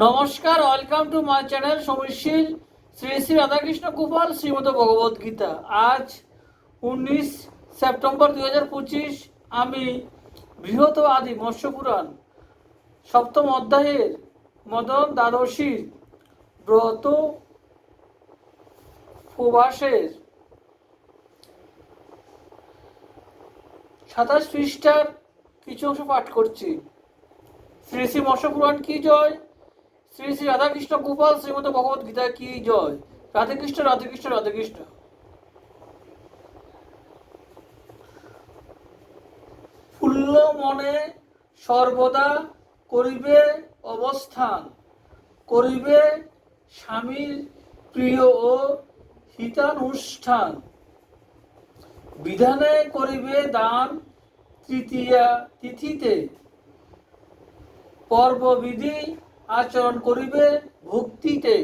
নমস্কার, welcome to my channel সমীশীল। শ্রী শ্রী রাধাকৃষ্ণ গোপাল শ্রীমদ ভগবত গীতা। আজ 19 সেপ্টেম্বর 2025। আমি বৃহৎ আদি মৎস্যপুরাণ সপ্তম অধ্যায়ের মদন দ্বাদশীর ব্রত প্রবাসের 27 পৃষ্ঠার কিছু অংশ পাঠ করছি। শ্রী শ্রী মৎস্যপুরাণ কি জয়, শ্রী শ্রী রাধাকৃষ্ণ গোপাল শ্রীমদ ভগবত গীতা কি জয়। রাধে কৃষ্ণ, রাধে কৃষ্ণ, রাধে কৃষ্ণ। ফুল্ল মনে সর্বদা করিবে অবস্থান, করিবে স্বামীর প্রিয় ও হিতানুষ্ঠান, বিধানে করিবে দান তৃতীয়া তিথিতে, পর্ববিধি আচরণ করিবে ভক্তিতে,